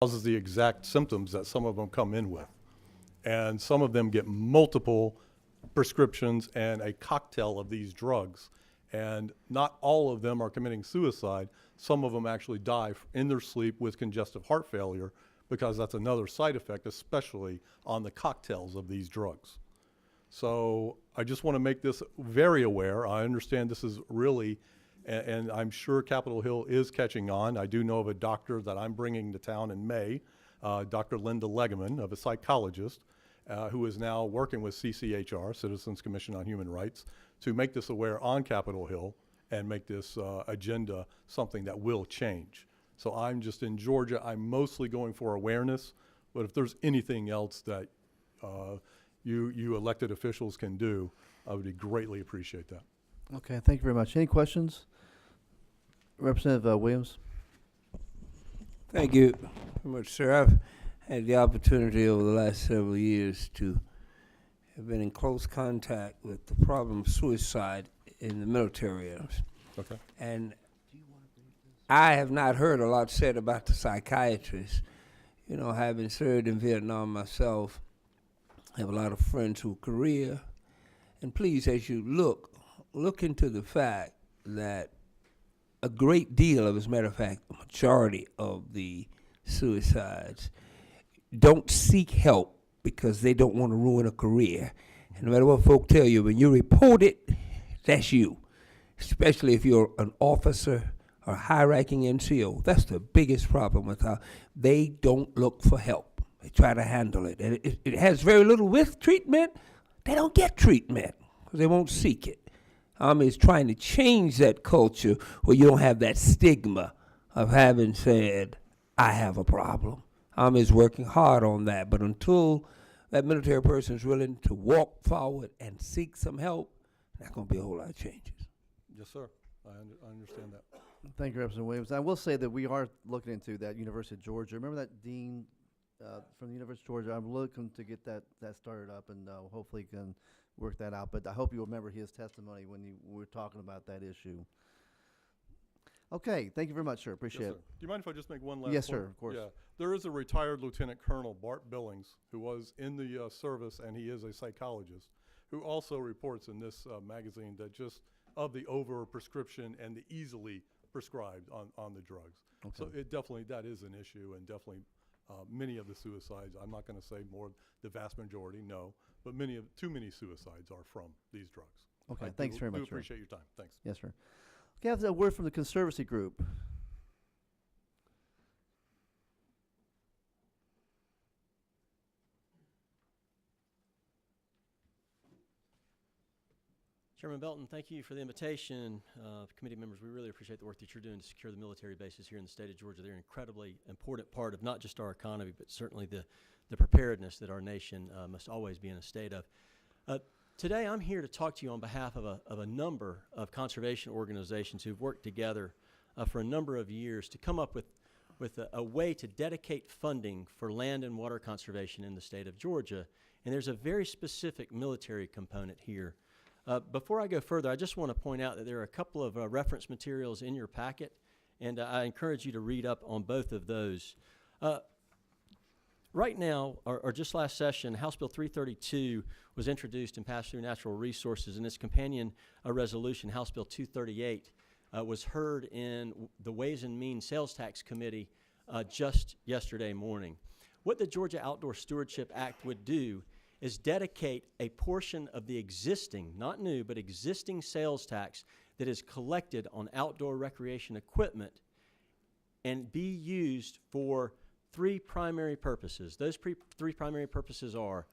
causes the exact symptoms that some of them come in with. And some of them get multiple prescriptions and a cocktail of these drugs. And not all of them are committing suicide. Some of them actually die in their sleep with congestive heart failure, because that's another side effect, especially on the cocktails of these drugs. So I just want to make this very aware. I understand this is really, and I'm sure Capitol Hill is catching on. I do know of a doctor that I'm bringing to town in May, Dr. Linda Legeman, of a psychologist, who is now working with CCHR, Citizens Commission on Human Rights, to make this aware on Capitol Hill and make this agenda something that will change. So I'm just in Georgia. I'm mostly going for awareness, but if there's anything else that you elected officials can do, I would greatly appreciate that. Okay, thank you very much. Any questions? Representative Williams. Thank you very much, sir. I've had the opportunity over the last several years to have been in close contact with the problem of suicide in the military areas. Okay. And I have not heard a lot said about the psychiatrists. You know, having served in Vietnam myself, I have a lot of friends who are Korea. And please, as you look into the fact that a great deal of, as a matter of fact, a majority of the suicides don't seek help because they don't want to ruin a career. And no matter what folk tell you, when you report it, that's you. Especially if you're an officer or high-ranking NCO. That's the biggest problem with how they don't look for help. They try to handle it. And it has very little with treatment. They don't get treatment because they won't seek it. Army is trying to change that culture where you don't have that stigma of having said, I have a problem. Army is working hard on that. But until that military person is willing to walk forward and seek some help, there's not going to be a whole lot of changes. Yes, sir. I understand that. Thank you, Representative Williams. I will say that we are looking into that University of Georgia. Remember that dean from the University of Georgia? I'm looking to get that started up, and hopefully can work that out. But I hope you remember his testimony when you were talking about that issue. Okay, thank you very much, sir. Appreciate Yes, it. sir. Do you mind if I just make one last Yes, point? sir, of course. Yeah. There is a retired Lieutenant Colonel, Bart Billings, who was in the service, and he is a psychologist, who also reports in this magazine that just of the over-prescription and the easily prescribed on the drugs. Okay. So it definitely, that is an issue, and definitely many of the suicides, I'm not going to say more, the vast majority, no, but too many suicides are from these drugs. Okay, I thanks very do much, sir. appreciate your time. Thanks. Yes, sir. Okay, I have a word from the Conservancy Group. Chairman Belton, thank you for the invitation. Committee members, we really appreciate the work that you're doing to secure the military bases here in the state of Georgia. They're an incredibly important part of not just our economy, but certainly the preparedness that our nation must always be in a state of. Today, I'm here to talk to you on behalf of a number of conservation organizations who've worked together for a number of years to come up with a way to dedicate funding for land and water conservation in the state of Georgia. And there's a very specific military component here. Before I go further, I just want to point out that there are a couple of reference materials in your packet, and I encourage you to read up on both of those. Right now, or just last session, House Bill 332 was introduced and passed through Natural Resources, and its companion resolution, House Bill 238, was heard in the Ways and Means Sales Tax Committee just yesterday morning. What the Georgia Outdoor Stewardship Act would do is dedicate a portion of the existing, not new, but existing sales tax that is collected on outdoor recreation equipment and be used for three primary purposes. Those three primary purposes are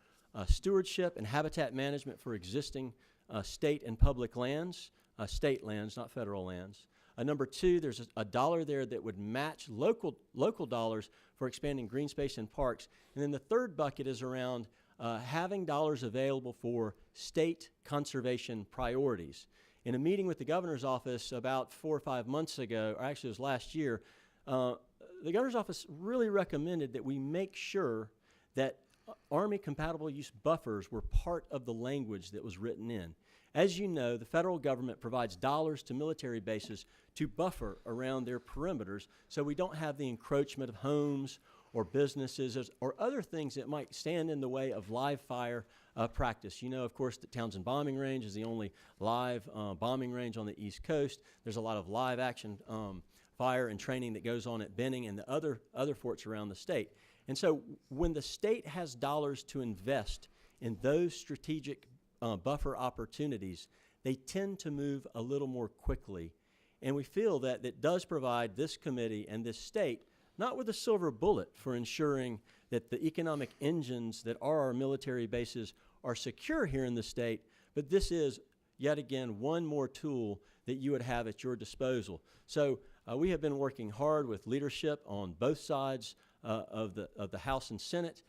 stewardship and habitat management for existing state and public lands, state lands, not federal lands. Number two, there's a dollar there that would match local dollars for expanding green space and parks. And then the third bucket is around having dollars available for state conservation priorities. In a meeting with the governor's office about 4 or 5 months ago, or actually it was last year, the governor's office really recommended that we make sure that Army compatible use buffers were part of the language that was written in. As you know, the federal government provides dollars to military bases to buffer around their perimeters so we don't have the encroachment of homes or businesses or other things that might stand in the way of live fire practice. You know, of course, the Townsend Bombing Range is the only live bombing range on the East Coast. There's a lot of live action fire and training that goes on at Benning and the other forts around the state. And so when the state has dollars to invest in those strategic buffer opportunities, they tend to move a little more quickly. And we feel that that does provide this committee and this state not with a silver bullet for ensuring that the economic engines that are our military bases are secure here in the state, but this is yet again one more tool that you would have at your disposal. So we have been working hard with leadership on both sides of the House and Senate.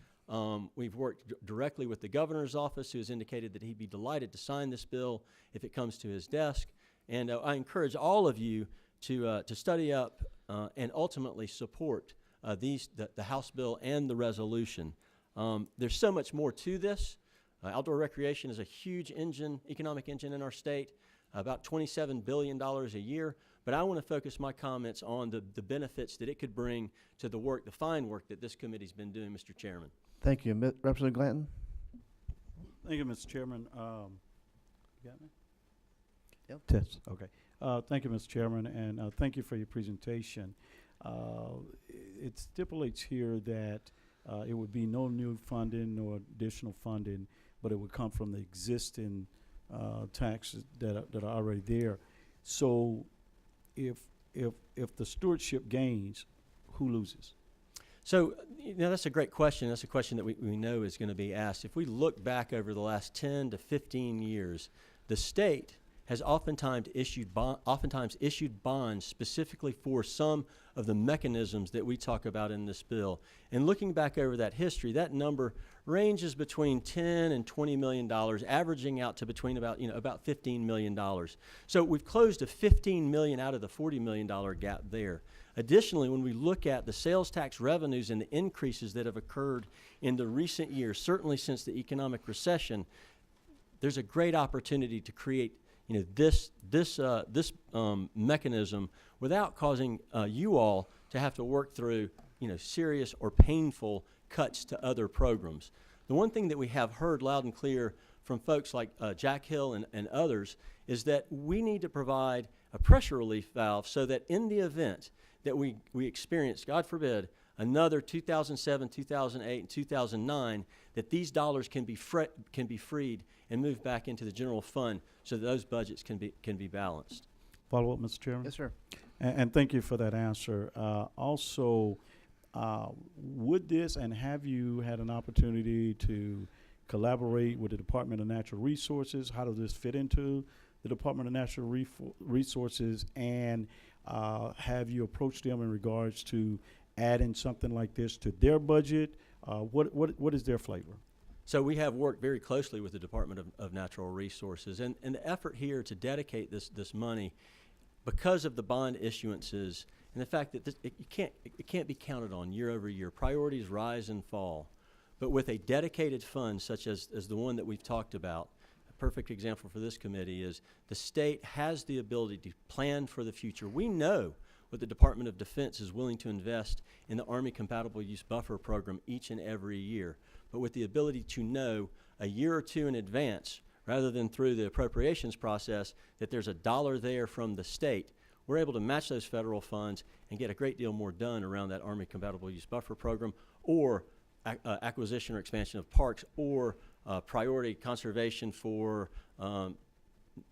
We've worked directly with the governor's office, who has indicated that he'd be delighted to sign this bill if it comes to his desk. And I encourage all of you to study up and ultimately support the House bill and the resolution. There's so much more to this. Outdoor recreation is a huge engine, economic engine in our state, about $27 billion a year. But I want to focus my comments on the benefits that it could bring to the work, the fine work that this committee's been doing, Mr. Chairman. Thank you. Representative Glanton? Thank you, Mr. Chairman. You got me? Yep. Test. Okay. Thank you, Mr. Chairman, and thank you for your presentation. It stipulates here that it would be no new funding nor additional funding, but it would come from the existing taxes that are already there. So, if the stewardship gains, who loses? So, you know, that's a great question. That's a question that we know is going to be asked. If we look back over the last 10 to 15 years, the state has oftentimes issued bonds specifically for some of the mechanisms that we talk about in this bill. And looking back over that history, that number ranges between $10 and $20 million, averaging out to between about $15 million. So we've closed a $15 million out of the $40 million gap there. Additionally, when we look at the sales tax revenues and the increases that have occurred in the recent years, certainly since the economic recession, there's a great opportunity to create this mechanism without causing you all to have to work through serious or painful cuts to other programs. The one thing that we have heard loud and clear from folks like Jack Hill and others is that we need to provide a pressure relief valve so that in the event that we experience, God forbid, another 2007, 2008, and 2009, that these dollars can be freed and moved back into the general fund so that those budgets can be balanced. Follow up, Mr. Chairman? Yes, sir. And thank you for that answer. Also, would this, and have you had an opportunity to collaborate with the Department of Natural Resources? How does this fit into the Department of Natural Resources? And have you approached them in regards to adding something like this to their budget? What is their flavor? So we have worked very closely with the Department of Natural Resources, and the effort here to dedicate this money, because of the bond issuances and the fact that it can't be counted on year over year. Priorities rise and fall, but with a dedicated fund such as the one that we've talked about, a perfect example for this committee is the state has the ability to plan for the future. We know what the Department of Defense is willing to invest in the Army Compatible Use Buffer Program each and every year. But with the ability to know a year or two in advance, rather than through the appropriations process, that there's a dollar there from the state, we're able to match those federal funds and get a great deal more done around that Army Compatible Use Buffer Program, or acquisition or expansion of parks, or priority conservation for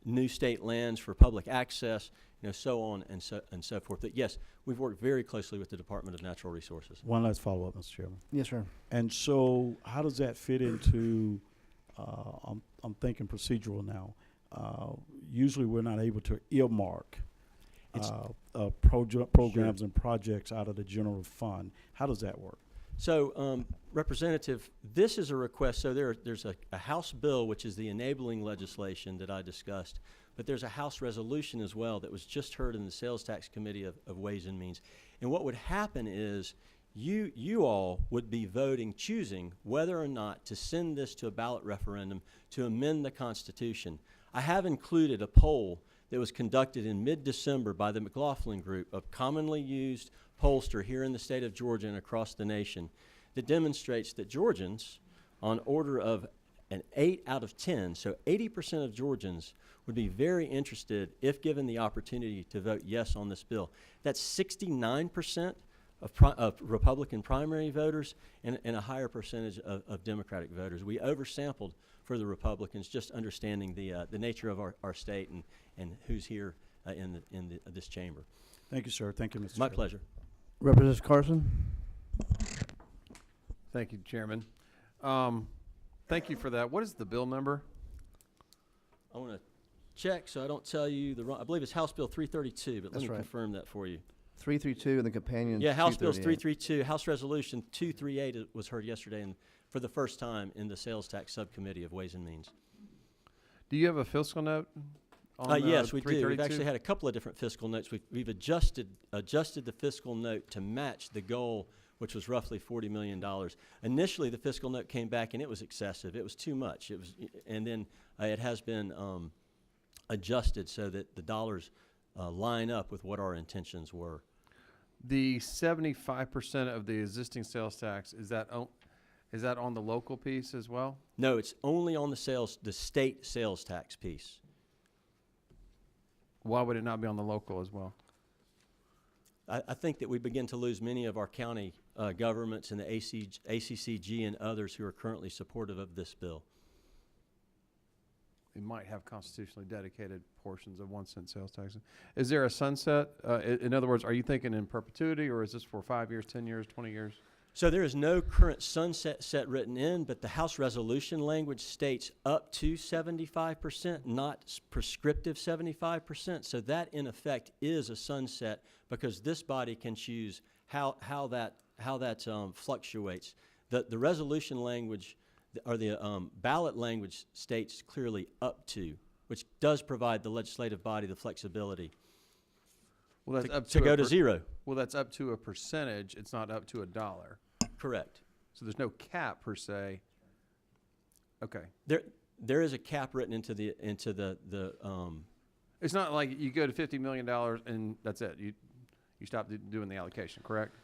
new state lands for public access, so on and so forth. But yes, we've worked very closely with the Department of Natural Resources. One last follow up, Mr. Chairman. Yes, sir. And so, how does that fit into? I'm thinking procedural now. Usually, we're not able to earmark programs and projects out of the general fund. How does that work? So, Representative, this is a request. So there's a House bill, which is the enabling legislation that I discussed, but there's a House resolution as well that was just heard in the Sales Tax Committee of Ways and Means. And what would happen is you all would be choosing whether or not to send this to a ballot referendum to amend the Constitution. I have included a poll that was conducted in mid-December by the McLaughlin Group of commonly used pollster here in the state of Georgia and across the nation that demonstrates that Georgians, on order of an 8 out of 10, so 80% of Georgians would be very interested if given the opportunity to vote yes on this bill. That's 69% of Republican primary voters and a higher percentage of Democratic voters. We oversampled for the Republicans, just understanding the nature of our state and who's here in this chamber. Thank you, sir. Thank you, Mr. My Chairman. pleasure. Representative Carson? Thank you, Chairman. Thank you for that. What is the bill number? I want to check so I don't tell you the wrong. I believe it's House Bill 332, but let That's me right. confirm that for you. 332 and the companion. Yeah, House Bill's 238. 332. House Resolution 238 was heard yesterday and for the first time in the Sales Tax Subcommittee of Ways and Means. Do you have a fiscal note? On, Yes, we do. We've 332? actually had a couple of different fiscal notes. We've adjusted the fiscal note to match the goal, which was roughly $40 million. Initially, the fiscal note came back and it was excessive. It was too much. And then it has been adjusted so that the dollars line up with what our intentions were. The 75% of the existing sales tax, is that on the local piece as well? No, it's only on the state sales tax piece. Why would it not be on the local as well? I think that we begin to lose many of our county governments and the ACCG and others who are currently supportive of this bill. We might have constitutionally dedicated portions of 1 cent sales tax. Is there a sunset? In other words, are you thinking in perpetuity, or is this for 5 years, 10 years, 20 years? So there is no current sunset set written in, but the House resolution language states up to 75%, not prescriptive 75%. So that, in effect, is a sunset because this body can choose how that fluctuates. The resolution language or the ballot language states clearly up to, which does provide the legislative body the flexibility Well, that's up to go to per- zero. Well, that's up to a percentage. It's not up to $1. Correct. So there's no cap per se. Okay. There is a cap written into the It's not like you go to $50 million and that's it. You stop doing the allocation, correct?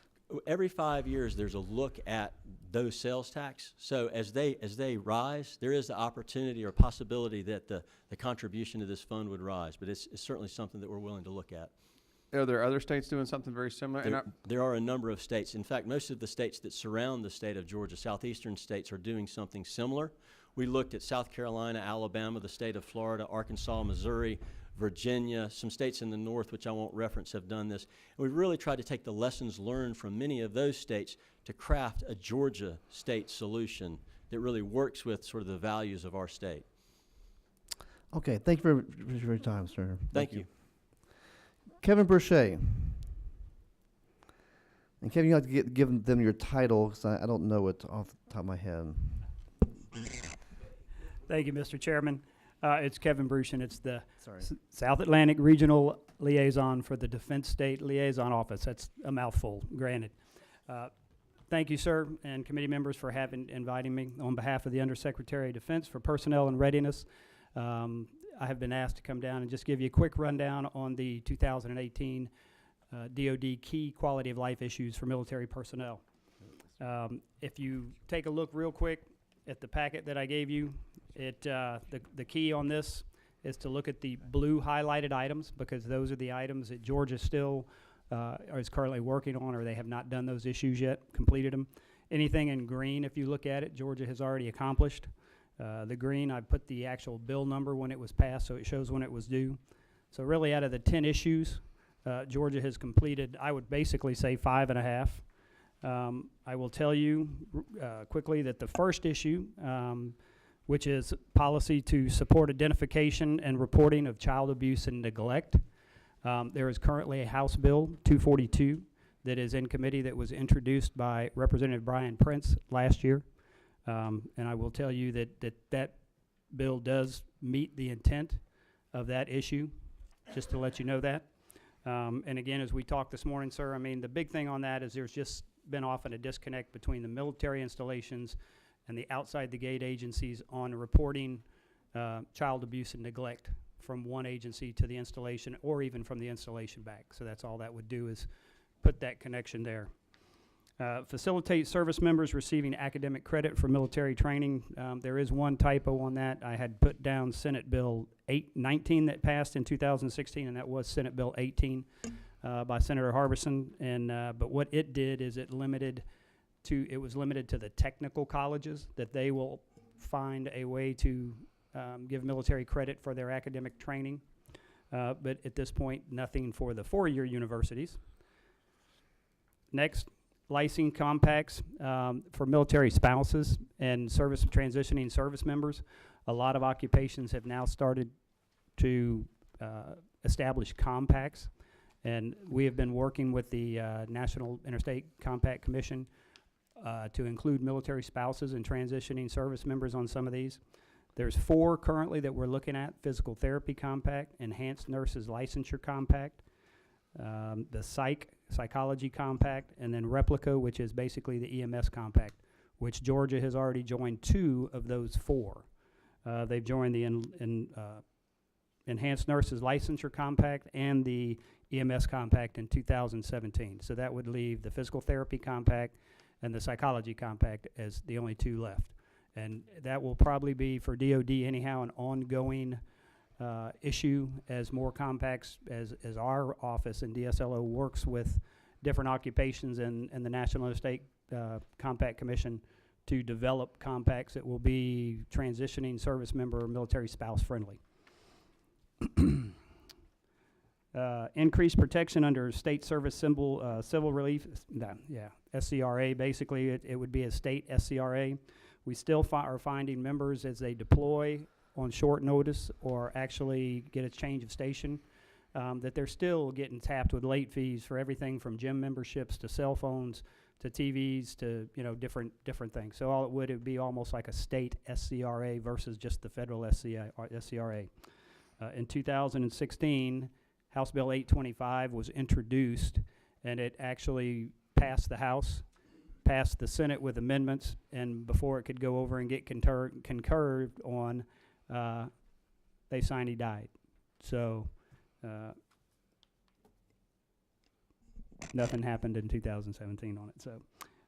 every 5 years there's a look at those sales tax. So as they rise, there is the opportunity or possibility that the contribution to this fund would rise. But it's certainly something that we're willing to look at. Are there other states doing something very similar? There are a number of states. In fact, most of the states that surround the state of Georgia, southeastern states, are doing something similar. We looked at South Carolina, Alabama, the state of Florida, Arkansas, Missouri, Virginia, some states in the north, which I won't reference, have done this. And we've really tried to take the lessons learned from many of those states to craft a Georgia state solution that really works with sort of the values of our state. Okay, thank you for your time, sir. Thank you. Kevin Burchett. And Kevin, you have to give them your title, because I don't know it off the top of my head. Thank you, Mr. Chairman. It's Kevin Brucian. It's the Sorry. South Atlantic Regional Liaison for the Defense State Liaison Office. That's a mouthful, granted. Thank you, sir, and committee members for inviting me on behalf of the Undersecretary of Defense for Personnel and Readiness. I have been asked to come down and just give you a quick rundown on the 2018 DoD key quality of life issues for military personnel. If you take a look real quick at the packet that I gave you, the key on this is to look at the blue highlighted items, because those are the items that Georgia still is currently working on, or they have not done those issues yet, completed them. Anything in green, if you look at it, Georgia has already accomplished. The green, I put the actual bill number when it was passed, so it shows when it was due. So really, out of the 10 issues, Georgia has completed, I would basically say 5.5. I will tell you quickly that the first issue, which is policy to support identification and reporting of child abuse and neglect, there is currently a House Bill 242 that is in committee that was introduced by Representative Brian Prince last year. And I will tell you that bill does meet the intent of that issue, just to let you know that. And again, as we talked this morning, sir, I mean, the big thing on that is there's just been often a disconnect between the military installations and the outside the gate agencies on reporting child abuse and neglect from one agency to the installation, or even from the installation back. So that's all that would do, is put that connection there. Facilitate service members receiving academic credit for military training. There is one typo on that. I had put down Senate Bill 819 that passed in 2016, and that was Senate Bill 18 by Senator Harbison. And but what it did is it was limited to the technical colleges, that they will find a way to give military credit for their academic training. But at this point, nothing for the four-year universities. Next, licensing compacts for military spouses and transitioning service members. A lot of occupations have now started to establish compacts, and we have been working with the National Interstate Compact Commission to include military spouses and transitioning service members on some of these. There's 4 currently that we're looking at: physical therapy compact, enhanced nurses licensure compact, the psychology compact, and then replica, which is basically the EMS compact, which Georgia has already joined 2 of those 4. They've joined the enhanced nurses licensure compact and the EMS compact in 2017. So that would leave the physical therapy compact and the psychology compact as the only 2 left. And that will probably be, for DOD anyhow, an ongoing issue as more compacts, as our office in DSLO works with different occupations and the National Interstate Compact Commission to develop compacts that will be transitioning service member or military spouse friendly. Increased protection under state service civil relief, SCRA. Basically, it would be a state SCRA. We still are finding members as they deploy on short notice or actually get a change of station, that they're still getting tapped with late fees for everything from gym memberships to cell phones to TVs to different things. So all it would be almost like a state SCRA versus just the federal SCRA. In 2016, House Bill 825 was introduced, and it actually passed the House, passed the Senate with amendments, and before it could go over and get concurred on, they signed, he died. So nothing happened in 2017 on it. So,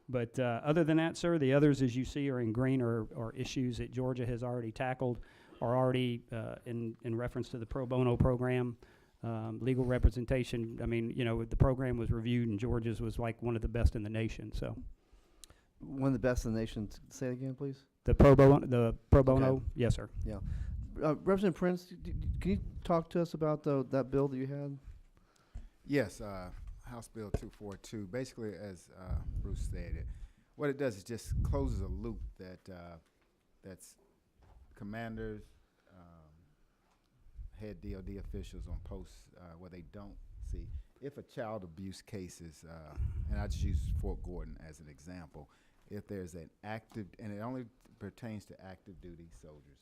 but other than that, sir, the others, as you see, are in green, or issues that Georgia has already tackled, are already in reference to the pro bono program. Legal representation, I mean, the program was reviewed, and Georgia's was like one of the best in the nation. So, One of the best in the nation. Say it again, please. the pro bono, Okay. yes, sir. Yeah. Representative Prince, can you talk to us about that bill that you had? Yes, House Bill 242. Basically, as Bruce stated, what it does is just closes a loop that's commanders, head DOD officials on posts where they don't see. If a child abuse case is, and I just use Fort Gordon as an example, if there's an active, and it only pertains to active duty soldiers.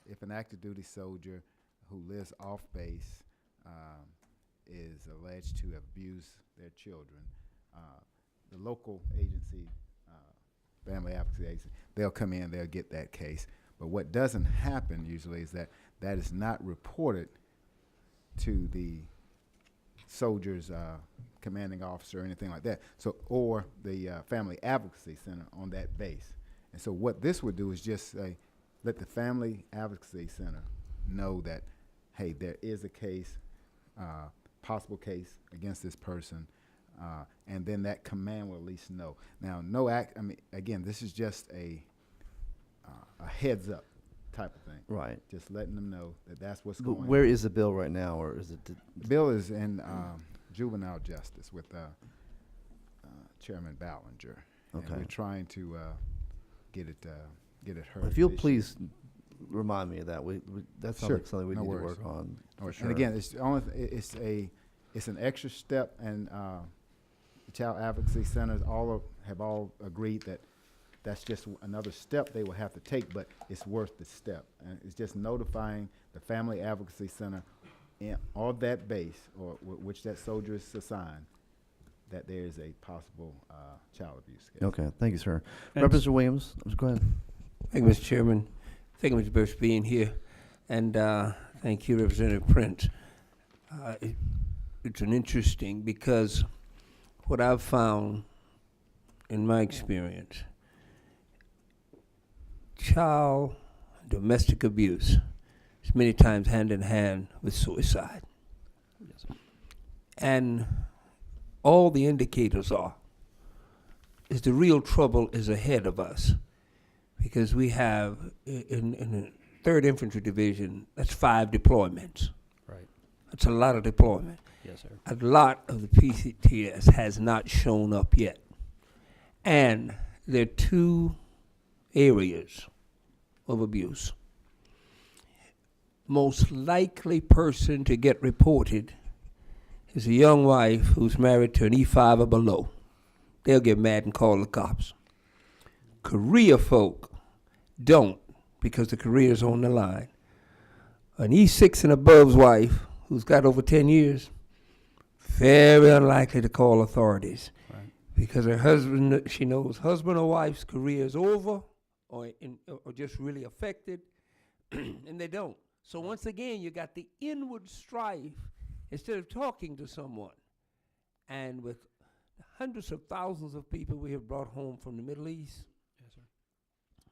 If an active duty soldier who lives off base is alleged to have abused their children, the local agency, family advocacy agency, they'll come in, they'll get that case. But what doesn't happen usually is that is not reported to the soldier's commanding officer or anything like that. So, or the family advocacy center on that base. And so what this would do is just say, let the family advocacy center know that, hey, there is a case, possible case against this person, and then that command will at least know. Now, again, this is just a heads up type of thing. Right. Just letting them know that that's what's But going on. where is the bill right now, or is it? The bill is in juvenile justice with Chairman Ballinger. Okay. And we're trying to get it heard. If you'll this please remind me of that. That's Sure. something we No need worries. to work on. year. For sure. And again, it's an extra step, and the child advocacy centers have all agreed that that's just another step they will have to take, but it's worth the step. And it's just notifying the family advocacy center on that base, or which that soldier is assigned, that there is a possible child abuse case. Okay. Thank you, sir. Thanks. Representative Williams, go ahead. Thank you, Mr. Chairman. Thank you, Mr. Burris, for being here. And thank you, Representative Prince. It's an interesting, because what I've found in my experience, child domestic abuse is many times hand in hand with suicide. Yes, sir. And all the indicators are is the real trouble is ahead of us, because we have in the 3rd Infantry Division, that's 5 deployments. Right. That's a lot of deployment. Yes, sir. A lot of the PCTS has not shown up yet. And there are 2 areas of abuse. Most likely person to get reported is a young wife who's married to an E5 or below. They'll get mad and call the cops. Career folk don't, because the career's on the line. An E6 and above's wife who's got over 10 years, very unlikely to call authorities. Right. Because her husband, she knows husband or wife's career is over or just really affected, and they don't. So once again, you got the inward strife instead of talking to someone. And with hundreds of thousands of people we have brought home from the Middle East, Yes, sir.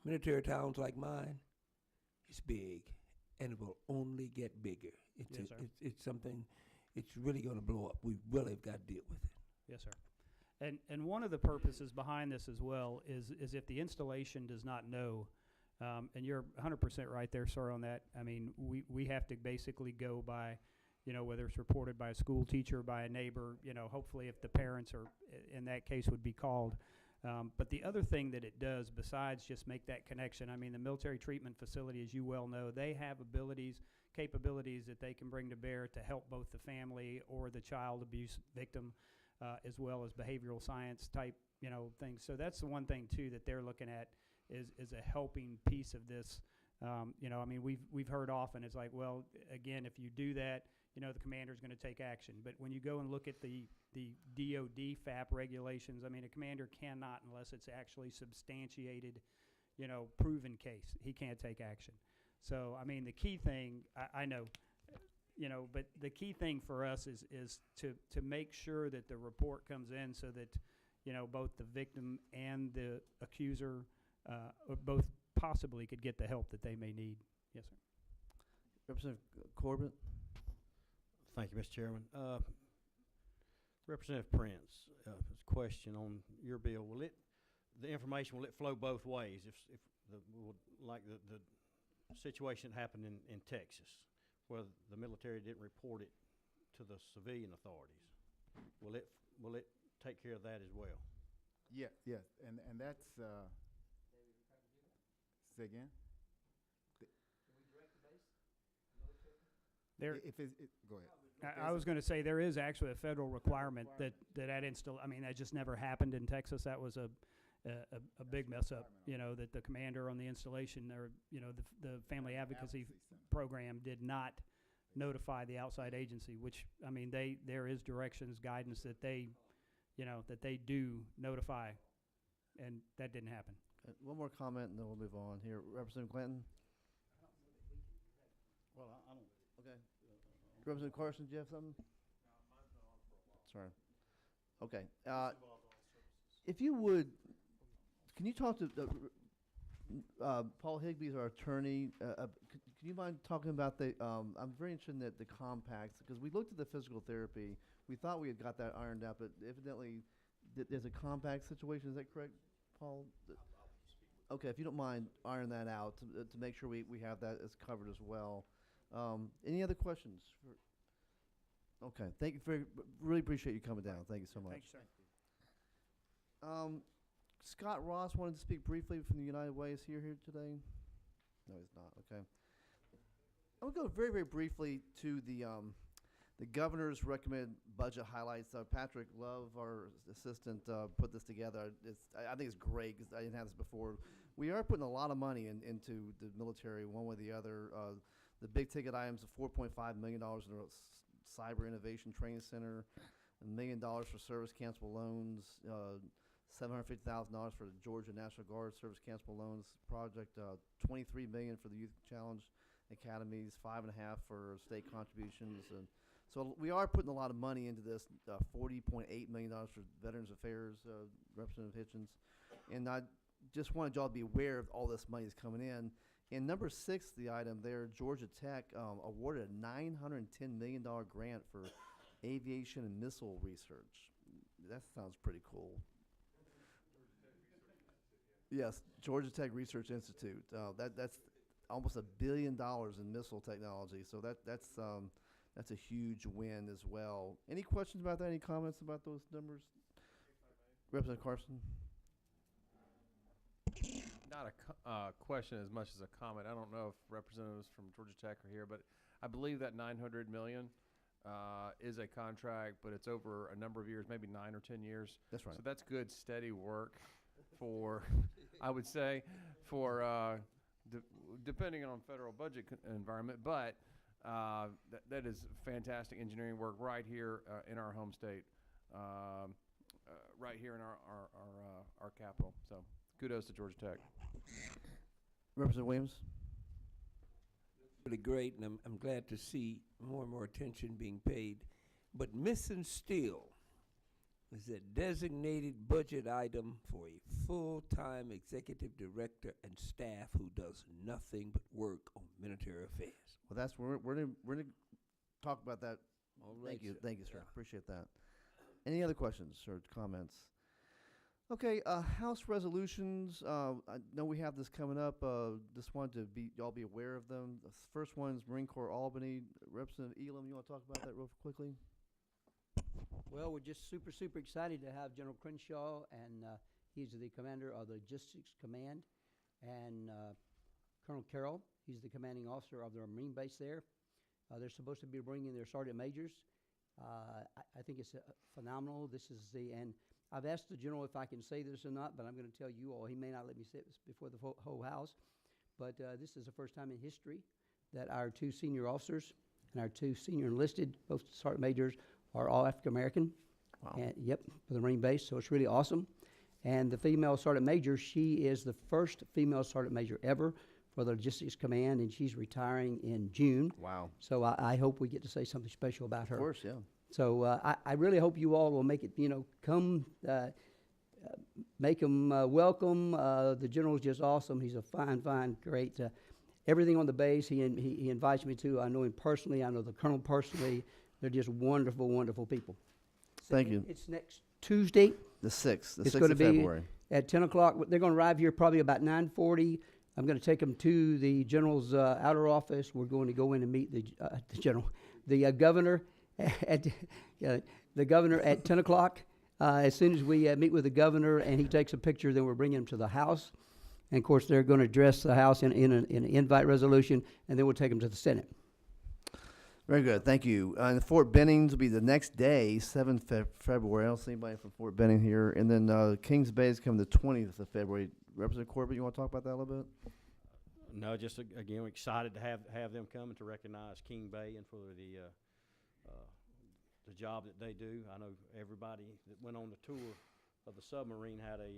military towns like mine, it's big, and it will only get bigger. It's, Yes, sir. it's something, it's really going to blow up. We really have got to deal with it. Yes, sir. And one of the purposes behind this as well is if the installation does not know, and you're 100% right there, sir, on that. I mean, we have to basically go by, you know, whether it's reported by a school teacher, by a neighbor, you know, hopefully if the parents are, in that case, would be called. But the other thing that it does, besides just make that connection, I mean, the military treatment facility, as you well know, they have capabilities that they can bring to bear to help both the family or the child abuse victim, as well as behavioral science type, you know, things. So that's the one thing too that they're looking at is a helping piece of this. You know, I mean, we've heard often, it's like, well, again, if you do that, you know, the commander's going to take action. But when you go and look at the DOD FAP regulations, I mean, a commander cannot, unless it's actually substantiated, you know, proven case, he can't take action. So, I mean, the key thing, I know, you know, but the key thing for us is to make sure that the report comes in so that, you know, both the victim and the accuser both possibly could get the help that they may need. Yes, sir. Representative Corbett? Thank you, Mr. Chairman. Representative Prince, question on your bill. The information, will it flow both ways? If the situation that happened in Texas, where the military didn't report it to the civilian authorities, will it take care of that as well? Yeah, yes, and that's, say again? There, If it's, go ahead. I was going to say there is actually a federal requirement that I mean, that just never happened in Texas. That was a big mess up, you know, that the commander on the installation or, you know, the family advocacy program did not notify the outside agency, which, I mean, there is directions, guidance that they, you know, that they do notify, and that didn't happen. One more comment and then we'll move on here. Representative Clinton? Well, I don't. Okay. Representative Carson, do you have something? Sorry. Okay. If you would, can you talk to Paul Higby's our attorney? Can you mind talking about the? I'm very interested in the compacts because we looked at the physical therapy. We thought we had got that ironed out, but evidently there's a compact situation. Is that correct, Paul? Okay, if you don't mind iron that out to make sure we have that as covered as well. Any other questions? Okay, thank you really appreciate you coming down. Thank you so much. Thank you, sir. Scott Ross wanted to speak briefly from the United Way. Is he here today? No, he's not. Okay. I'm gonna go very briefly to the governor's recommended budget highlights. Patrick Love, our assistant, put this together. I think it's great because I didn't have this before. We are putting a lot of money into the military, one way or the other. The big ticket items of $4.5 million in a cyber innovation training center, $1 million for service cancelable loans, $750,000 for the Georgia National Guard service cancelable loans project, $23 million for the Youth Challenge Academies, $5.5 million for state contributions, and So we are putting a lot of money into this, $40.8 million for Veterans Affairs, Representative Hitchens. And I just wanted y'all to be aware of all this money that's coming in. And number 6, the item there, Georgia Tech awarded a $910 million grant for aviation and missile research. That sounds pretty cool. Yes, Georgia Tech Research Institute. That's almost $1 billion in missile technology. So that's a huge win as well. Any questions about that? Any comments about those numbers? Representative Carson? Not a question as much as a comment. I don't know if representatives from Georgia Tech are here, but I believe that 900 million is a contract, but it's over a number of years, maybe 9 or 10 years. That's right. So that's good, steady work for, I would say, for depending on federal budget environment, but that is fantastic engineering work right here in our home state, right here in our capital. So kudos to Georgia Tech. Representative Williams? Really great, and I'm glad to see more and more attention being paid. But missing still is a designated budget item for a full-time executive director and staff who does nothing but work on military affairs. Well, that's we're gonna talk about that. All right, Thank you, sir. Yeah. Appreciate that. Any other questions or comments? Okay, House resolutions. I know we have this coming up. Just wanted to y'all be aware of them. The first one is Marine Corps Albany. Representative Elam, you want to talk about that real quickly? Well, we're just super excited to have General Crenshaw, and he's the commander of the Logistics Command, and Colonel Carroll, he's the commanding officer of the Marine base there. They're supposed to be bringing their sergeant majors. I think it's phenomenal. This is and I've asked the general if I can say this or not, but I'm going to tell you all. He may not let me say this before the whole House, but this is the first time in history that our 2 senior officers and our 2 senior enlisted, both sergeant majors, are all African American. Wow. And, yep, for the Marine base, so it's really awesome. And the female sergeant major, she is the first female sergeant major ever for the Logistics Command, and she's retiring in June. Wow. So I hope we get to say something special about her. Of course, yeah. So I really hope you all will make it, come, make them welcome. The general's just awesome. He's a fine, great. Everything on the base he invites me to. I know him personally. I know the colonel personally. They're just wonderful people. Thank you. It's next Tuesday. The 6th. The It's 6th gonna of be February. at 10 o'clock. They're going to arrive here probably about 9:40. I'm going to take them to the general's outer office. We're going to go in and meet the governor at the governor at 10 o'clock. As soon as we meet with the governor and he takes a picture, then we're bringing him to the House. And of course, they're going to address the House in an invite resolution, and then we'll take them to the Senate. Very good. Thank you. And Fort Benning will be the next day, 7th February. I don't see anybody from Fort Benning here. And then Kings Bay is coming the 20th of February. Representative Corbett, you want to talk about that a little bit? No, just again, we're excited to have them come and to recognize King Bay and for the job that they do. I know everybody that went on the tour of the submarine had a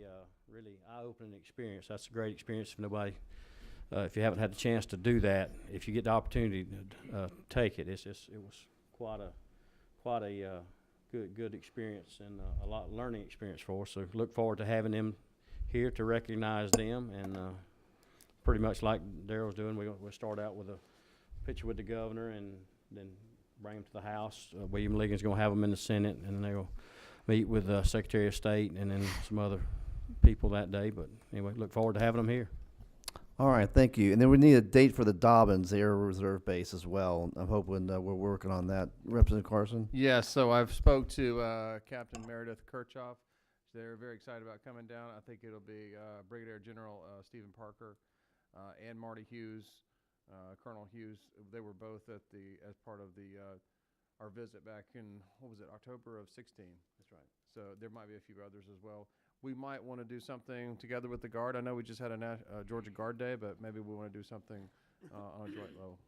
really eye-opening experience. That's a great experience if nobody, if you haven't had the chance to do that, if you get the opportunity to take it, it was quite a good experience and a lot of learning experience for us. So look forward to having them here to recognize them, and pretty much like Daryl's doing, we'll start out with a picture with the governor and then bring them to the House. William Ligon's going to have them in the Senate, and they'll meet with the Secretary of State and then some other people that day. But anyway, look forward to having them here. All right, thank you. And then we need a date for the Dobbins Air Reserve Base as well. I'm hoping we're working on that. Representative Carson? Yes, so I've spoke to Captain Meredith Kirchhoff. They're very excited about coming down. I think it'll be Brigadier General Stephen Parker and Marty Hughes, Colonel Hughes. They were both as part of our visit back in, October of 16. That's right. So there might be a few others as well. We might want to do something together with the Guard. I know we just had a Georgia Guard Day, but maybe we want to do something on a joint level.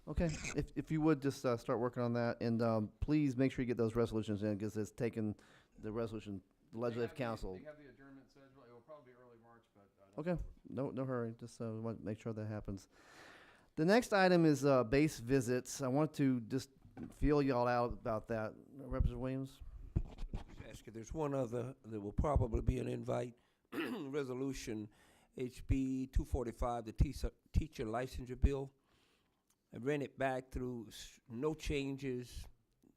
Okay. If you would just start working on that, and please make sure you get those resolutions in, because it's taken the resolution, the Legislative Council. They have the adjournment schedule. It will probably be early March, but Okay. No hurry. Just want to make sure that happens. The next item is base visits. I want to just feel y'all out about that. Representative Williams? Ask you, there's one other that will probably be an invite, resolution HB 245, the teacher licensure bill. I ran it back through no changes,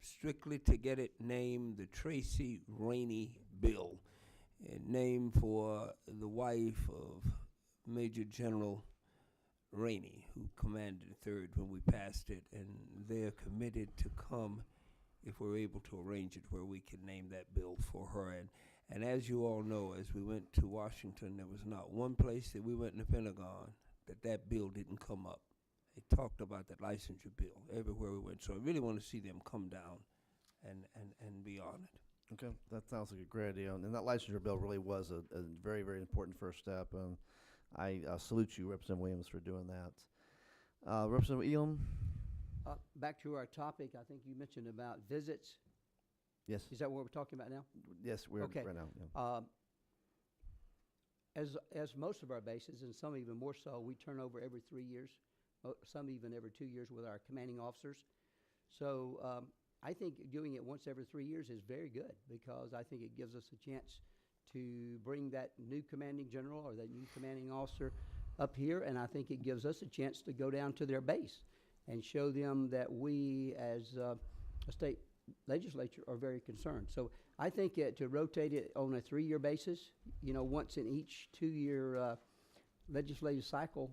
strictly to get it named the Tracy Rainey bill, and named for the wife of Major General Rainey, who commanded the 3rd when we passed it, and they're committed to come if we're able to arrange it where we can name that bill for her. And as you all know, as we went to Washington, there was not one place that we went in the Pentagon that bill didn't come up. They talked about that licensure bill everywhere we went. So I really want to see them come down and be on it. Okay, that sounds like a great idea. And that licensure bill really was a very, very important first step. And I salute you, Representative Williams, for doing that. Representative Elam? Back to our topic, I think you mentioned about visits. Yes. Is that what we're talking about now? Yes, we're Okay. right now. Yeah. As most of our bases, and some even more so, we turn over every 3 years, some even every 2 years with our commanding officers. So I think doing it once every 3 years is very good, because I think it gives us a chance to bring that new commanding general or that new commanding officer up here, and I think it gives us a chance to go down to their base and show them that we, as a state legislature, are very concerned. So I think to rotate it on a 3-year basis, once in each 2-year legislative cycle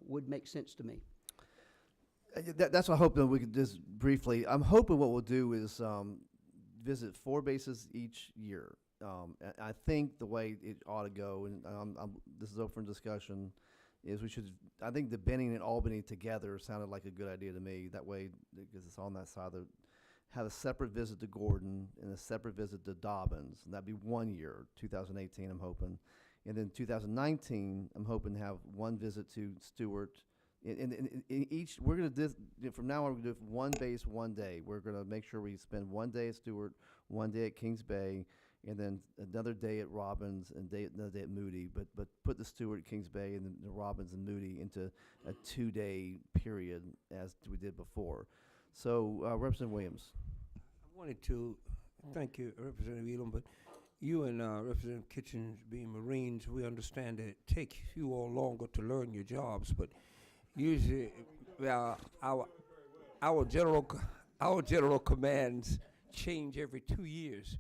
would make sense to me. That's what I hope that we could just briefly. I'm hoping what we'll do is visit 4 bases each year. I think the way it ought to go, and this is open for discussion, is we should. I think the Benning and Albany together sounded like a good idea to me. That way, because it's on that side, have a separate visit to Gordon and a separate visit to Dobbins, and that'd be 1 year, 2018. I'm hoping, and then 2019, I'm hoping to have 1 visit to Stewart. In each, we're going to from now on, we're going to do 1 base, 1 day. We're going to make sure we spend 1 day at Stewart, 1 day at Kings Bay, and then another day at Robbins and another day at Moody. But put the Stewart, Kings Bay, and the Robbins and Moody into a 2-day period as we did before. So, Representative Williams. I wanted to thank you, Representative Elam, but you and Representative Kitchens, being Marines, we understand that it takes you all longer to learn your jobs, but usually our general commands change every 2 years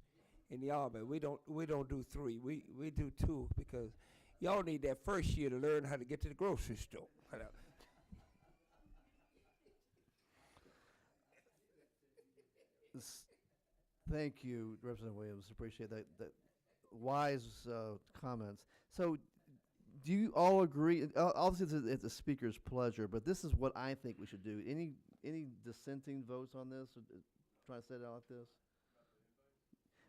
in the Army. We don't do 3. We do 2, because y'all need that first year to learn how to get to the grocery store. Thank you, Representative Williams. Appreciate that wise comments. So, do you all agree? Obviously, it's the speaker's pleasure, but this is what I think we should do. Any dissenting votes on this? Trying to set it out like this?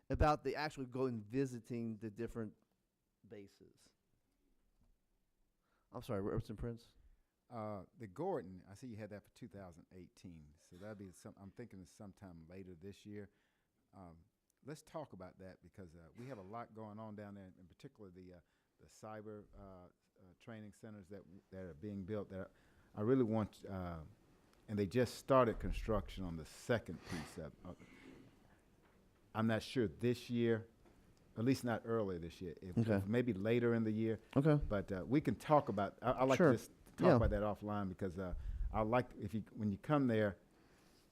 About the actually going visiting the different bases. I'm sorry, Representative Prince. The Gordon, I see you had that for 2018, so that'd be I'm thinking it's sometime later this year. Let's talk about that, because we have a lot going on down there, in particular the cyber training centers that are being built. That I really want, and they just started construction on the second piece of. I'm not sure this year, at least not early this year. If maybe later in the year. Okay. But we can talk about. I like Sure. to just talk about that offline, because I like when you come there,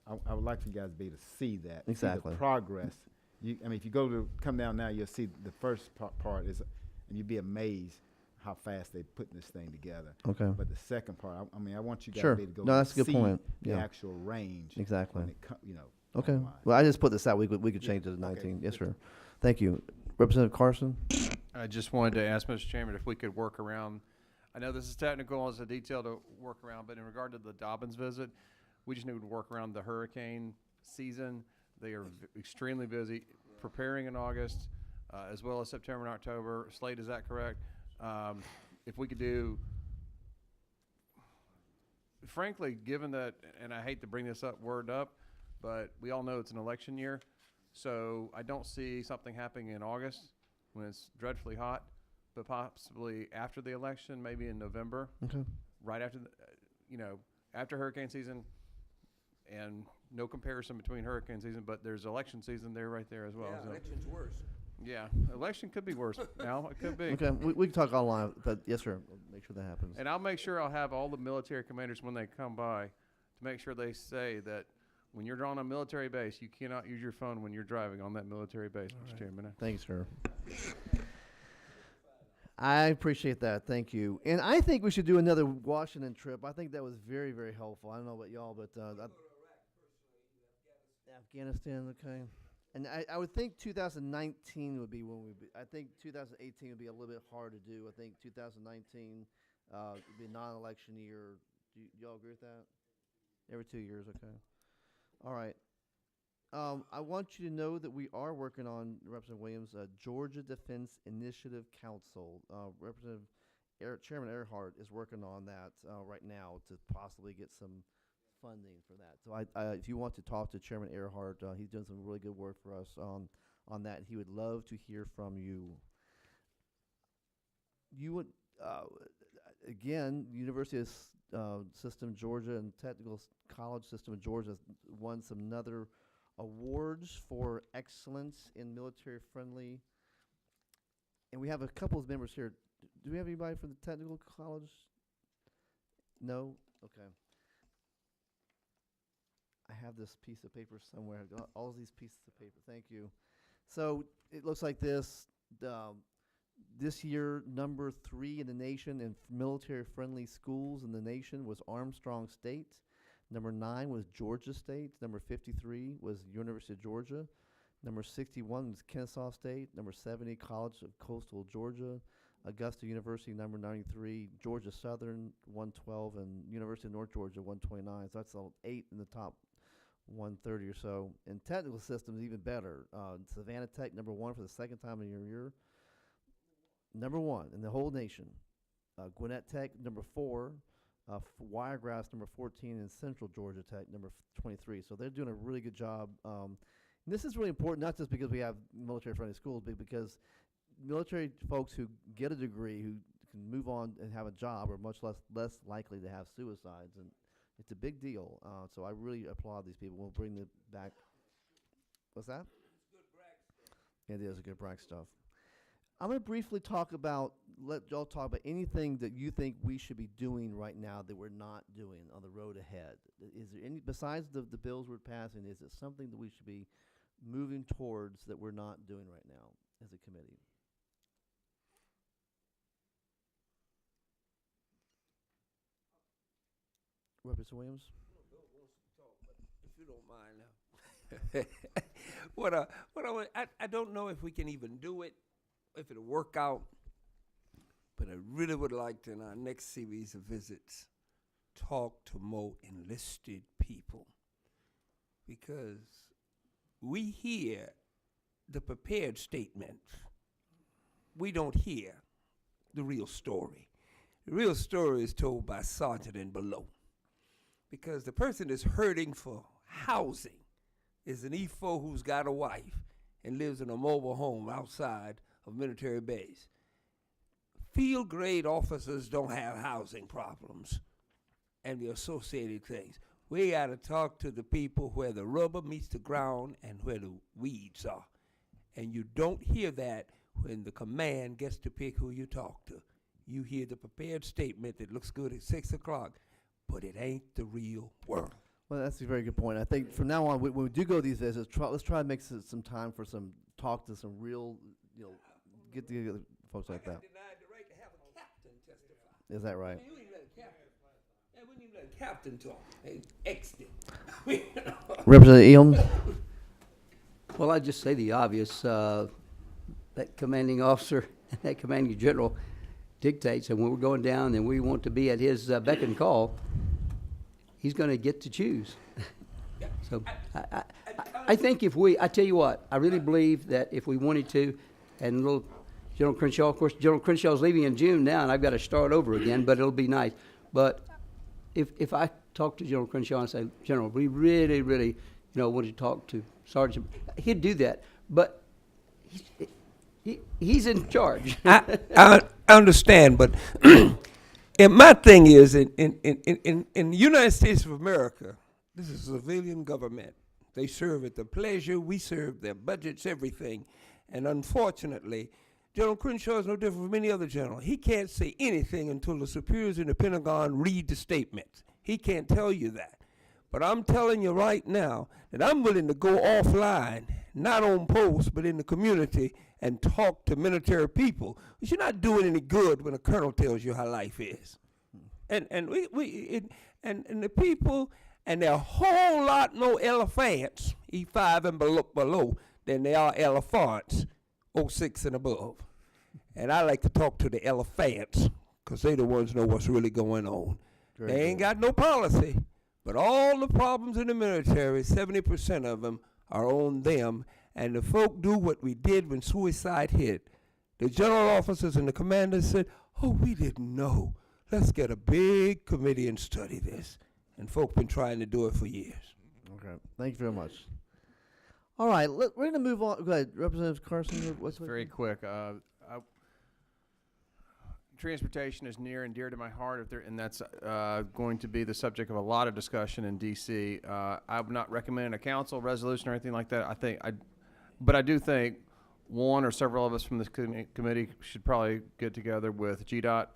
I would like for you guys to be able to see that. Exactly. See the progress. If you come down now, you'll see the first part is, and you'd be amazed how fast they're putting this thing together. Okay. But the second part, I want you guys Sure. to be able to go No, and that's a good see point. the Yeah. actual range. Exactly. When it Okay. online. Well, I just put this out. We could Yeah, change it to okay. 19. Yes, sir. Thank you, Representative Carson. I just wanted to ask Mr. Chairman if we could work around, I know this is technical, it's a detail to work around, but in regard to the Dobbins visit, we just need to work around the hurricane season. They are extremely busy preparing in August, as well as September and October. Slade, is that correct? If we could do, frankly, given that, and I hate to bring this word up, but we all know it's an election year, so I don't see something happening in August when it's dreadfully hot, but possibly after the election, maybe in November, Okay. right after, after hurricane season, and no comparison between hurricane season, but there's election season there right there as well. so. election's worse. Yeah, election could be worse. Now it could be. Okay, we can talk online, but yes, sir, we'll make sure that happens. And I'll make sure I'll have all the military commanders when they come by to make sure they say that when you're on a military base, you cannot use your phone when you're driving on that military base, Mr. Chairman. Thanks, sir. I appreciate that. Thank you. And I think we should do another Washington trip. I think that was very, very helpful. I don't know about y'all, but Afghanistan, okay. And I would think 2019 would be when I think 2018 would be a little bit hard to do. I think 2019 would be a non-election year. Do y'all agree with that? Every 2 years, okay. All right. I want you to know that we are working on, Representative Williams, Georgia Defense Initiative Council. Representative Chairman Earhart is working on that right now to possibly get some funding for that. So if you want to talk to Chairman Earhart, he's doing some really good work for us on that. He would love to hear from you. You would, again, University of System Georgia and Technical College System of Georgia won some other awards for excellence in military-friendly. And we have a couple of members here. Do we have anybody from the Technical College? No? Okay. I have this piece of paper somewhere. All of these pieces of paper. Thank you. So it looks like this. This year, number 3 in the nation in military-friendly schools in the nation was Armstrong State. Number 9 was Georgia State. Number 53 was University of Georgia. Number 61 was Kennesaw State. Number 70, College of Coastal Georgia. Augusta University, number 93. Georgia Southern, 112. And University of North Georgia, 129. So that's 8 in the top 130 or so. And technical systems, even better. Savannah Tech, number 1 for the second time in your year. Number 1 in the whole nation. Gwinnett Tech, number 4. Wiregrass, number 14, and Central Georgia Tech, number 23. So they're doing a really good job. And this is really important, not just because we have military-friendly schools, but because military folks who get a degree, who can move on and have a job, are much less likely to have suicides. And it's a big deal. So I really applaud these people. We'll bring them back. What's that? It's good brag stuff. It is a good brag stuff. I'm going to briefly let y'all talk about anything that you think we should be doing right now that we're not doing on the road ahead. Is there any, besides the bills we're passing, is it something that we should be moving towards that we're not doing right now as a committee? Representative Williams? If you don't mind now. I don't know if we can even do it, if it'll work out, but I really would like to, in our next series of visits, talk to more enlisted people, because we hear the prepared statements. We don't hear the real story. The real story is told by sergeant and below, because the person that's hurting for housing is an E4 who's got a wife and lives in a mobile home outside of military base. Field grade officers don't have housing problems and the associated things. We got to talk to the people where the rubber meets the ground and where the weeds are. And you don't hear that when the command gets to pick who you talk to. You hear the prepared statement that looks good at 6 o'clock, but it ain't the real world. Well, that's a very good point. I think from now on, when we do go to these visits, let's try to make some time for some talk to some real, get together folks like that. Denied the right to have a captain testify. Is that right? You ain't let a captain. Yeah, we didn't even let a captain talk. They X'd it. Representative Elam? Well, I just say the obvious, that commanding officer, that commanding general dictates, and when we're going down and we want to be at his beck and call, he's going to get to choose. So I think I tell you what, I really believe that if we wanted to, and little General Crenshaw, of course, General Crenshaw's leaving in June now, and I've got to start over again, but it'll be nice. But if I talk to General Crenshaw and say, General, we really, really, want to talk to Sergeant, he'd do that. But he's in charge. I understand, but and my thing is, in the United States of America, This is civilian government. They serve at their pleasure. We serve their budgets, everything. And unfortunately, General Crenshaw is no different from any other general. He can't say anything until the superiors in the Pentagon read the statements. He can't tell you that. But I'm telling you right now that I'm willing to go offline, not on post, but in the community, and talk to military people. But you're not doing any good when a colonel tells you how life is. And the people, and there are a whole lot more elephants, E5 and below, than there are elephants, 06 and above. And I like to talk to the elephants, because they the ones know what's really going on. Very They ain't good. got no policy, but all the problems in the military, 70% of them are on them, and the folk do what we did when suicide hit. The general officers and the commanders said, oh, we didn't know. Let's get a big committee and study this. And folk been trying to do it for years. Okay, thank you very much. All right, we're going to move on. Go ahead, Representative Carson. What's Very quick. Transportation is near and dear to my heart, and that's going to be the subject of a lot of discussion in D.C. I'm not recommending a council resolution or anything like that. But I do think one or several of us from this committee should probably get together with GDOT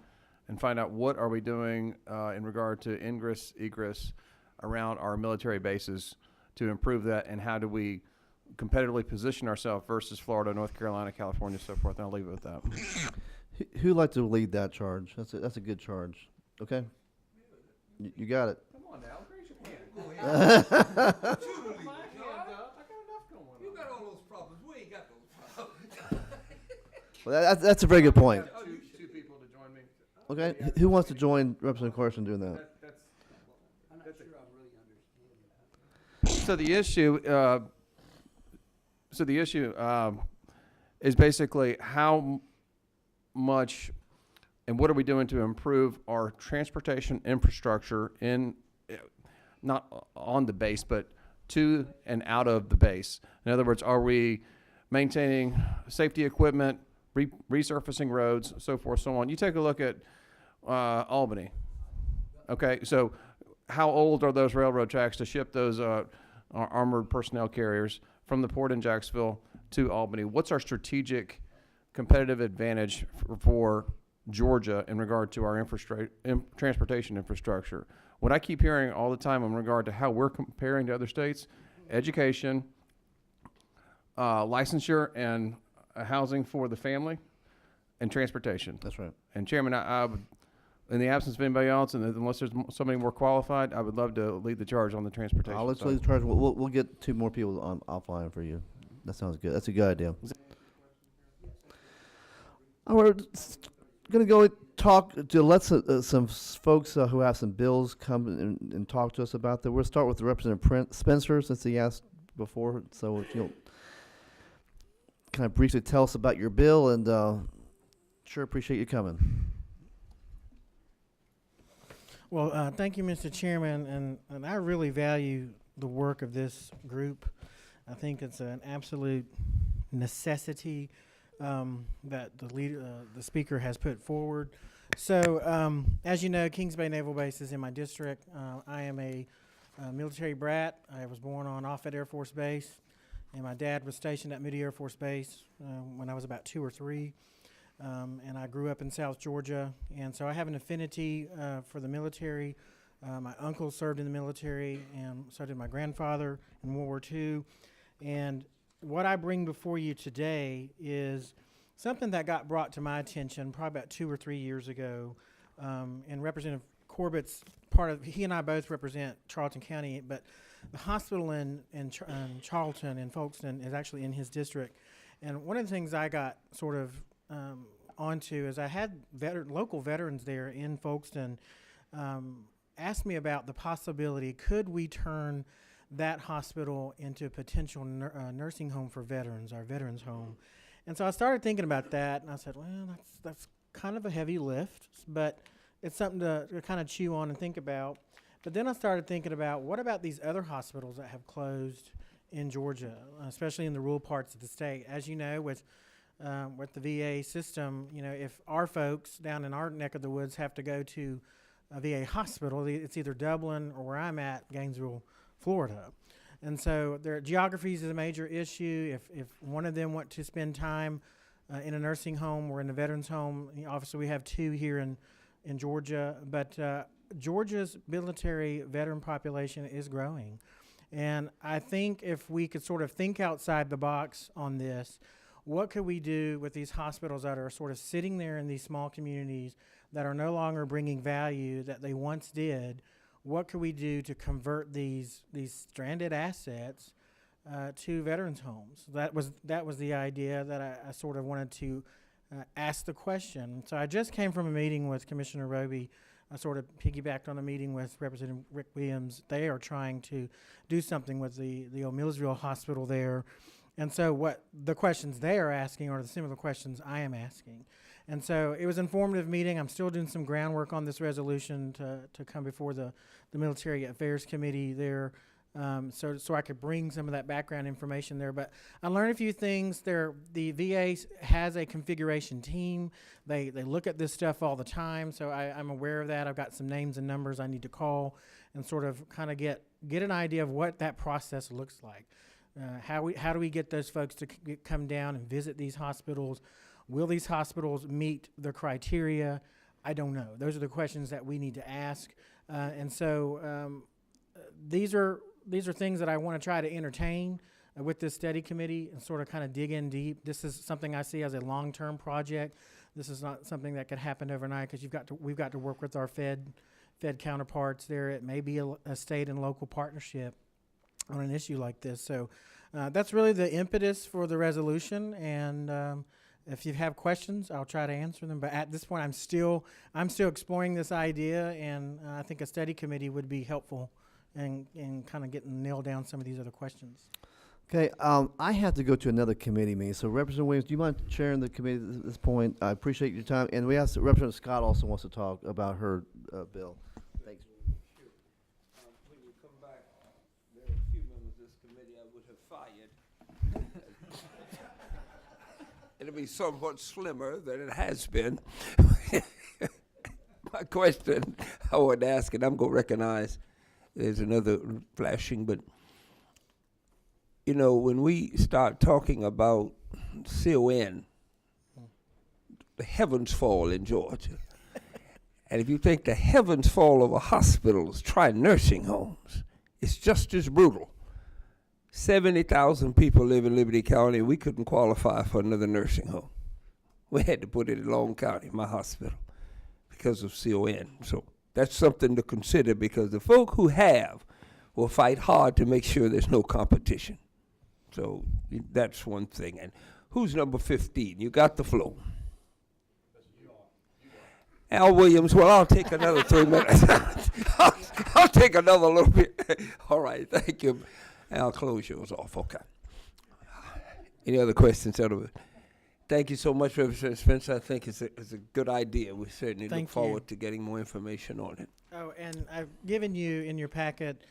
and find out what are we doing in regard to ingress, egress around our military bases to improve that, and how do we competitively position ourselves versus Florida, North Carolina, California, so forth. And I'll leave it with that. Who'd like to lead that charge? That's a good charge. Okay? You got it. Come on now, raise your hand. You got all those problems. We ain't got those problems. Well, that's a very good point. Two people to join me. Okay, who wants to join Representative Carson doing that? I'm not sure I really understand that. So the issue is basically how much and what are we doing to improve our transportation infrastructure in, not on the base, but to and out of the base. In other words, are we maintaining safety equipment, resurfacing roads, so forth, so on. You take a look at Albany. Okay, so how old are those railroad tracks to ship those armored personnel carriers from the port in Jacksonville to Albany? What's our strategic competitive advantage for Georgia in regard to our transportation infrastructure? What I keep hearing all the time in regard to how we're comparing to other states, education, licensure and housing for the family, and transportation. That's right. And Chairman, I would, in the absence of anybody else, and unless there's somebody more qualified, I would love to lead the charge on the transportation I'll let you side. lead the charge. We'll get two more people on offline for you. That sounds good. That's a good idea. We're going to go talk to some folks who have some bills come and talk to us about that. We'll start with Representative Spencer, since he asked before. So if you'll kind of briefly tell us about your bill, and sure appreciate you coming. Well, thank you, Mr. Chairman, and I really value the work of this group. I think it's an absolute necessity that the speaker has put forward. So, as you know, Kings Bay Naval Base is in my district. I am a military brat. I was born on Offutt Air Force Base, and my dad was stationed at Moody Air Force Base when I was about 2 or 3. And I grew up in South Georgia, and so I have an affinity for the military. My uncle served in the military, and so did my grandfather in World War II. And what I bring before you today is something that got brought to my attention probably about 2 or 3 years ago. And Representative Corbett's he and I both represent Charlton County, but the hospital in Charlton and Folkestone is actually in his district. And one of the things I got sort of onto is I had local veterans there in Folkestone asked me about the possibility, could we turn that hospital into a potential nursing home for veterans, our veterans home. And so I started thinking about that, and I said, well, that's kind of a heavy lift, but it's something to kind of chew on and think about. But then I started thinking about, what about these other hospitals that have closed in Georgia, especially in the rural parts of the state? As you know, with the VA system, you know, if our folks down in our neck of the woods have to go to a VA hospital, it's either Dublin or where I'm at, Gainesville, Florida. And so their geography is a major issue. If one of them want to spend time in a nursing home or in a veterans home, obviously we have 2 here in Georgia, but Georgia's military veteran population is growing. And I think if we could sort of think outside the box on this, what could we do with these hospitals that are sort of sitting there in these small communities that are no longer bringing value that they once did? What could we do to convert these stranded assets to veterans homes? That was the idea that I sort of wanted to ask the question. So I just came from a meeting with Commissioner Roby. I sort of piggybacked on a meeting with Representative Rick Williams. They are trying to do something with the Old Millsville Hospital there. And so what the questions they are asking are the similar questions I am asking. And so it was an informative meeting. I'm still doing some groundwork on this resolution to come before the Military Affairs Committee there, so I could bring some of that background information there. But I learned a few things there. The VA has a configuration team. They look at this stuff all the time, so I'm aware of that. I've got some names and numbers I need to call and sort of kind of get an idea of what that process looks like. How do we get those folks to come down and visit these hospitals? Will these hospitals meet the criteria? I don't know. Those are the questions that we need to ask. And so these are things that I want to try to entertain with this study committee and sort of kind of dig in deep. This is something I see as a long-term project. This is not something that could happen overnight because we've got to work with our Fed counterparts there. It may be a state and local partnership on an issue like this. So that's really the impetus for the resolution. And if you have questions, I'll try to answer them. But at this point, I'm still exploring this idea, and I think a study committee would be helpful in kind of nail down some of these other questions. Okay, I have to go to another committee meeting. So Representative Williams, do you mind chairing the committee at this point? I appreciate your time. And we asked Representative Scott also wants to talk about her bill. Thanks. When you come back, there are a few members of this committee I would have fired. It'll be somewhat slimmer than it has been. My question I would ask, and I'm going to recognize there's another flashing, but you know, when we start talking about CON, the heavens fall in Georgia. And if you think the heavens fall over hospitals, try nursing homes. It's just as brutal. 70,000 people live in Liberty County. We couldn't qualify for another nursing home. We had to put it in Long County, my hospital, because of CON. So that's something to consider, because the folk who have will fight hard to make sure there's no competition. So that's one thing. And who's number 15? You got the floor. Al Williams. Well, I'll take another 3 minutes. I'll take another little bit. All right, thank you. Al, close yours off. Okay. Any other questions? Thank you so much, Representative Spencer. I think it's a good idea. We certainly look forward to getting more information on it. Oh, and I've given you in your packet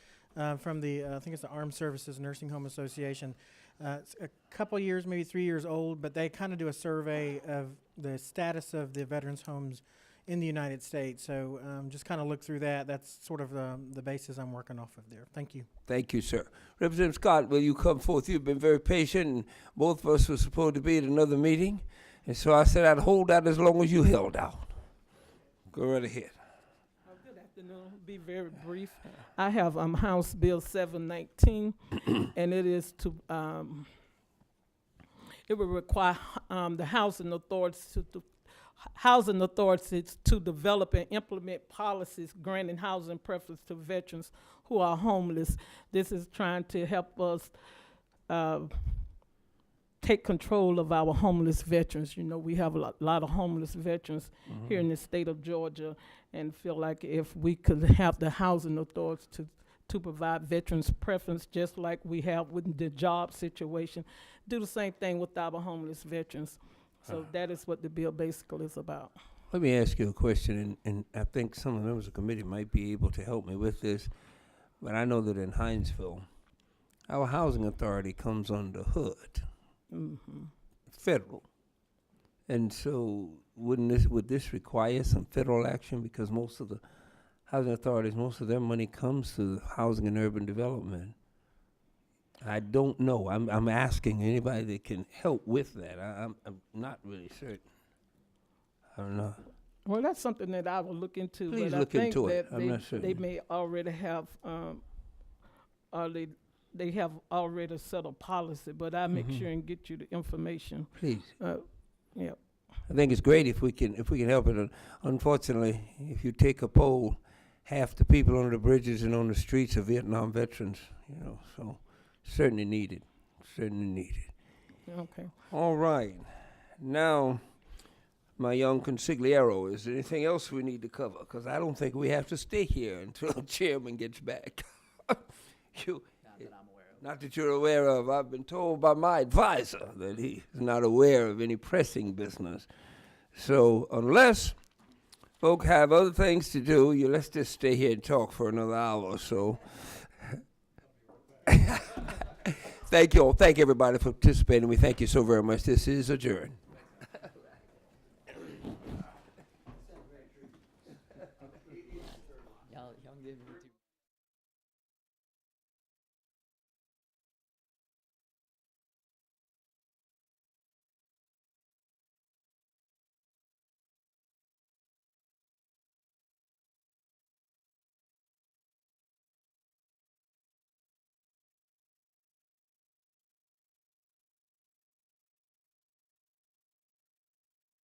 from the, I think it's the Armed Services Nursing Home Association. It's a couple years, maybe 3 years old, but they kind of do a survey of the status of the veterans homes in the United States. So just kind of look through that. That's sort of the basis I'm working off of there. Thank you. Thank you, sir. Representative Scott, will you come forth? You've been very patient, and both of us were supposed to be at another meeting, and so I said I'd hold out as long as you held out. Go right ahead. Good afternoon. Be very brief. I have House Bill 719, and it is to it will require the housing authorities to develop and implement policies granting housing preference to veterans who are homeless. This is trying to help us take control of our homeless veterans. You know, we have a lot of homeless veterans here in the state of Georgia, and feel like if we could have the housing authorities to provide veterans preference, just like we have with the job situation, do the same thing with our homeless veterans. So that is what the bill basically is about. Let me ask you a question, and I think some of the members of the committee might be able to help me with this, but I know that in Hinesville, our housing authority comes under HUD, federal. And so would this require some federal action, because most of the housing authorities, most of their money comes through housing and urban development. I don't know. I'm asking anybody that can help with that. I'm not really certain. I don't know. Well, that's something that I will look into. Please but look I think into it. that I'm not they certain. may already have, or they have already set a policy, but I'll make sure and get you the information. Please. Yeah. I think it's great if we can help it. Unfortunately, if you take a poll, half the people on the bridges and on the streets are Vietnam veterans. You know, so certainly needed. Certainly needed. Okay. All right. Now, my young consigliero, is there anything else we need to cover? Because I don't think we have to stay here until the chairman gets back. Not that you're aware of. I've been told by my advisor that he is not aware of any pressing business. So unless folk have other things to do, let's just stay here and talk for another hour or so. Thank you all. Thank everybody for participating. We thank you so very much. This is adjourned. Y'all give me